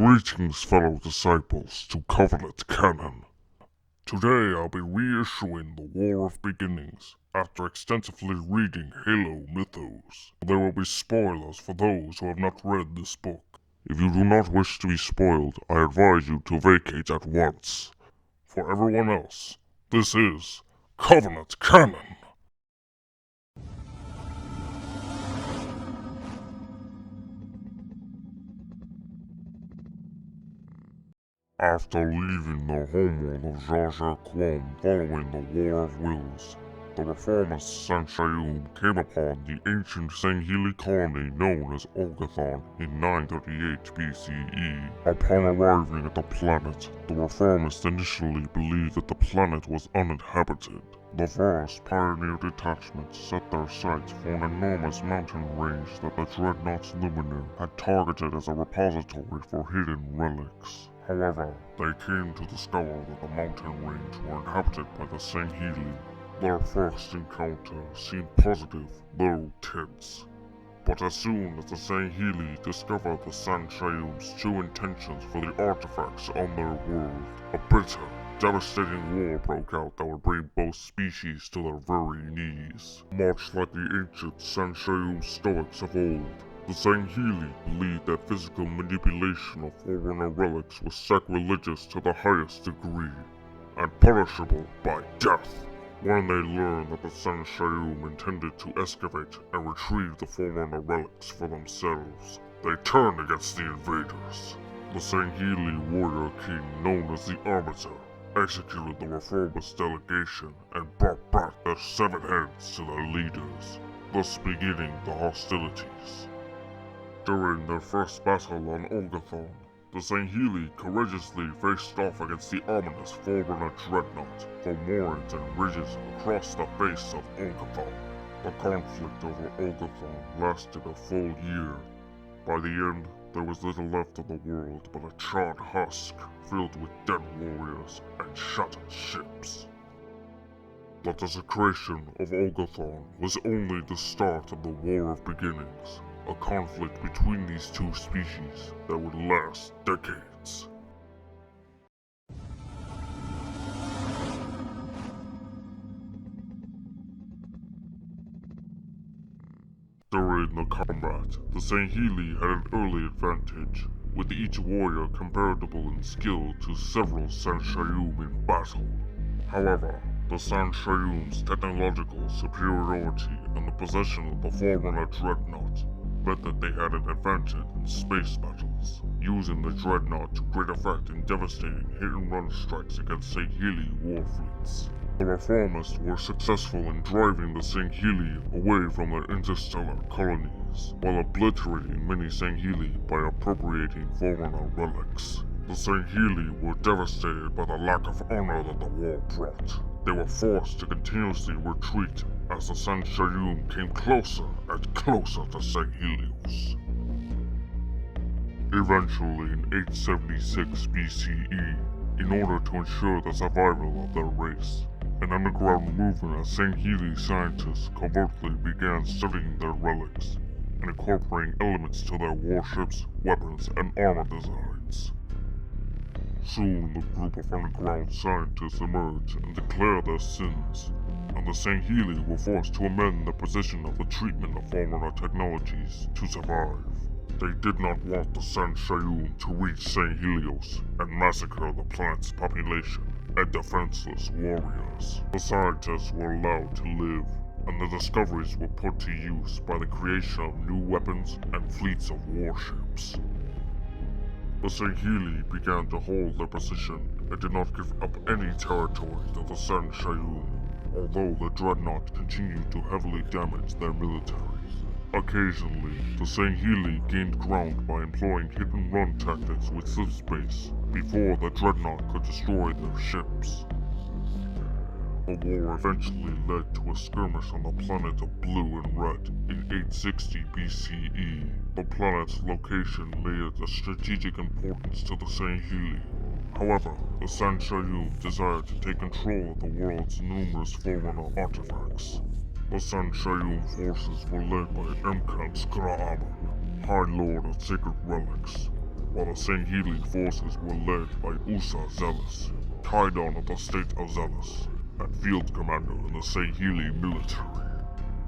Greetings, fellow disciples, to Covenant Canon. Today I'll be reissuing The War of Beginnings after extensively reading Halo Mythos. There will be spoilers for those who have not read this book. If you do not wish to be spoiled, I advise you to vacate at once. For everyone else, this is Covenant Canon. After leaving the homeworld of San'Shyuum following the War of Wills, the reformist San'Shyuum came upon the ancient Sangheili colony known as Olgathon in 938 BCE. Upon arriving at the planet, the reformists initially believed that the planet was uninhabited. The first pioneer detachment set their sights for an enormous mountain range that the Dreadnought's Luminary had targeted as a repository for hidden relics. However, they came to discover that the mountain range were inhabited by the Sangheili. Their first encounter seemed positive, though tense. But as soon as the Sangheili discovered the San'Shyuum's true intentions for the artifacts on their world, a bitter, devastating war broke out that would bring both species to their very knees. Much like the ancient San'Shyuum Stoics of old, the Sangheili believed that physical manipulation of Forerunner relics was sacrilegious to the highest degree, and punishable by death. When they learned that the San'Shyuum intended to excavate and retrieve the Forerunner relics for themselves, they turned against the invaders. The Sangheili warrior king known as the Arbiter executed the reformist delegation and brought back their severed heads to their leaders, thus beginning the hostilities. During their first battle on Olgathon, the Sangheili courageously faced off against the ominous Forerunner Dreadnought from moorings and ridges across the face of Olgathon. The conflict over Olgathon lasted a full year. By the end, there was little left of the world but a charred husk filled with dead warriors and shattered ships. The desecration of Olgathon was only the start of the War of Beginnings, a conflict between these two species that would last decades. During the combat, the Sangheili had an early advantage, with each warrior comparable in skill to several San'Shyuum in battle. However, the San'Shyuum's technological superiority and the possession of the Forerunner Dreadnought meant that they had an advantage in space battles, using the Dreadnought to great effect in devastating hit-and-run strikes against Sangheili war fleets. The reformists were successful in driving the Sangheili away from their interstellar colonies, while obliterating many Sangheili by appropriating Forerunner relics. The Sangheili were devastated by the lack of honor that the war brought. They were forced to continuously retreat as the San'Shyuum came closer and closer to Sanghelios. Eventually, in 876 BCE, in order to ensure the survival of their race, an underground movement of Sangheili scientists covertly began studying their relics and incorporating elements to their warships, weapons, and armor designs. Soon, the group of underground scientists emerged and declared their sins, and the Sangheili were forced to amend the position of the treatment of Forerunner technologies to survive. They did not want the San'Shyuum to reach Sanghelios and massacre the planet's population and defenseless warriors. The scientists were allowed to live, and the discoveries were put to use by the creation of new weapons and fleets of warships. The Sangheili began to hold their position and did not give up any territory to the San'Shyuum, although the Dreadnought continued to heavily damage their military. Occasionally, the Sangheili gained ground by employing hit-and-run tactics with slip space before the Dreadnought could destroy their ships. The war eventually led to a skirmish on the planet of Blue and Red in 860 BCE. The planet's location made it of strategic importance to the Sangheili. However, the San'Shyuum desired to take control of the world's numerous Forerunner artifacts. The San'Shyuum forces were led by Emkan Skra'aman, High Lord of Sacred Relics. while the Sangheili forces were led by Usa Zealous, Kaidan of the state of Zealous, and field commander in the Sangheili military.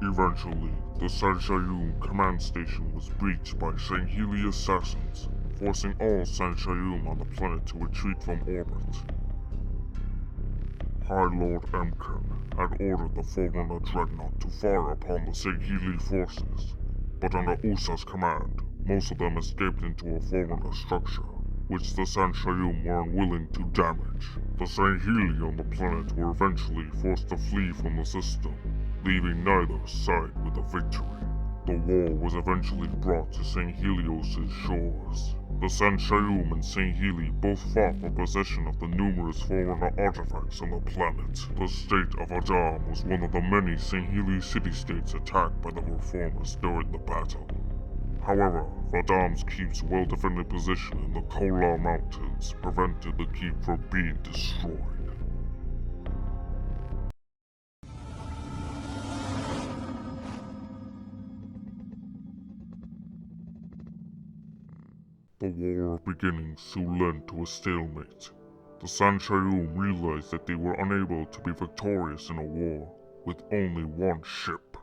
Eventually, the San'Shyuum command station was breached by Sangheili assassins, forcing all San'Shyuum on the planet to retreat from orbit. High Lord Emkan had ordered the Forerunner Dreadnought to fire upon the Sangheili forces, but under Usa's command, most of them escaped into a Forerunner structure, which the San'Shyuum were unwilling to damage. The Sangheili on the planet were eventually forced to flee from the system, leaving neither side with a victory. The war was eventually brought to Sanghelios' shores. The San'Shyuum and Sangheili both fought for possession of the numerous Forerunner artifacts on the planet. The state of Adam was one of the many Sangheili city-states attacked by the Reformists during the battle. However, Vadam's keep's well-defended position in the Kola Mountains prevented the keep from being destroyed. The War of Beginnings soon led to a stalemate. The San'Shyuum realized that they were unable to be victorious in a war with only one ship.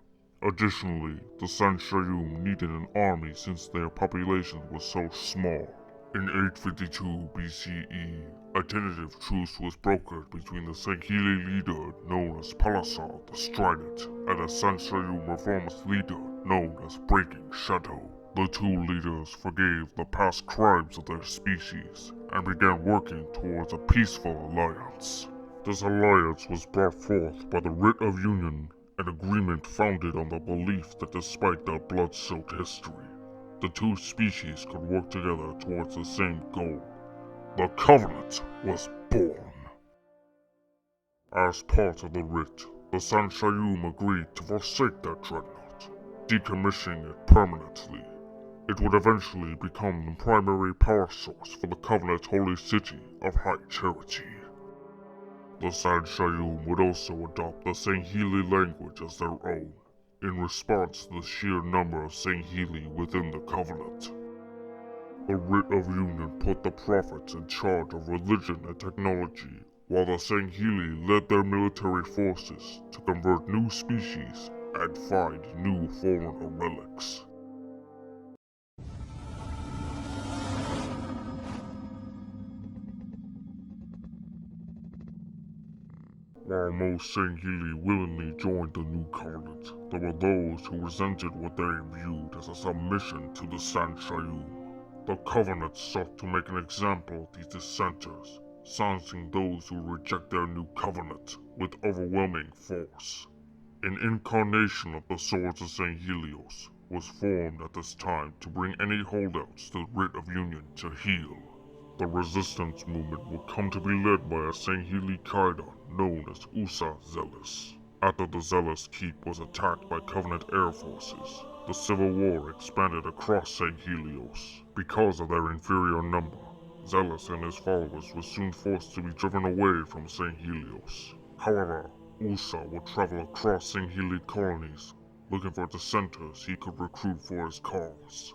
Additionally, the San'Shyuum needed an army since their population was so small. In 852 BCE, a tentative truce was brokered between the Sangheili leader known as Palasar the Strident and a San'Shyuum Reformist leader known as Breaking Shadow. The two leaders forgave the past crimes of their species and began working towards a peaceful alliance. This alliance was brought forth by the Writ of Union, an agreement founded on the belief that despite their blood-soaked history, the two species could work together towards the same goal. The Covenant was born. As part of the writ, the San'Shyuum agreed to forsake their dreadnought, decommissioning it permanently. It would eventually become the primary power source for the Covenant holy city of High Charity. The San'Shyuum would also adopt the Sangheili language as their own, in response to the sheer number of Sangheili within the Covenant. The Writ of Union put the prophets in charge of religion and technology, while the Sangheili led their military forces to convert new species and find new Forerunner relics. While most Sangheili willingly joined the new Covenant, there were those who resented what they viewed as a submission to the San'Shyuum. The Covenant sought to make an example of these dissenters, silencing those who reject their new Covenant with overwhelming force. An incarnation of the Swords of Sanghelios was formed at this time to bring any holdouts to the Writ of Union to heel. The resistance movement would come to be led by a Sangheili Kaidan known as Usa Zealous. After the Zealous keep was attacked by Covenant air forces, the civil war expanded across Sanghelios. Because of their inferior number, Zealous and his followers were soon forced to be driven away from Sanghelios. However, Usa would travel across Sangheili colonies, looking for dissenters he could recruit for his cause.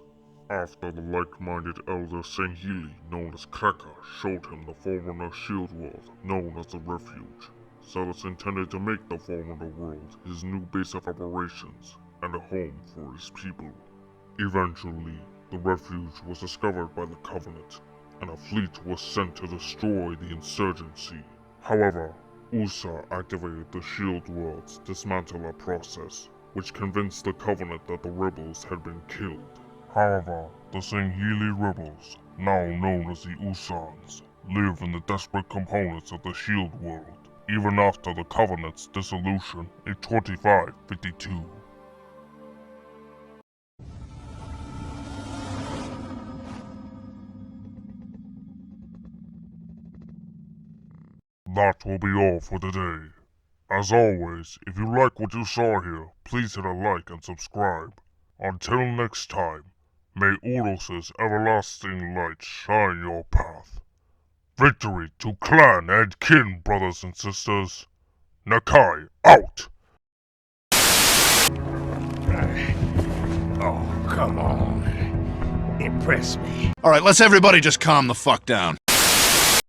After the like-minded elder Sangheili, known as Kreka, showed him the Forerunner shield world, known as the Refuge, Zealous intended to make the Forerunner world his new base of operations and a home for his people. Eventually, the Refuge was discovered by the Covenant, and a fleet was sent to destroy the insurgency. However, Usa activated the Shield World's dismantler process, which convinced the Covenant that the rebels had been killed. However, the Sangheili rebels, now known as the Usans, live in the desperate components of the Shield World, even after the Covenant's dissolution in 2552. That will be all for today. As always, if you like what you saw here, please hit a like and subscribe. Until next time, may Uros's everlasting light shine your path. Victory to clan and kin, brothers and sisters. Nakai, out! Oh, come on. impress me. All right, let's everybody just calm the fuck down.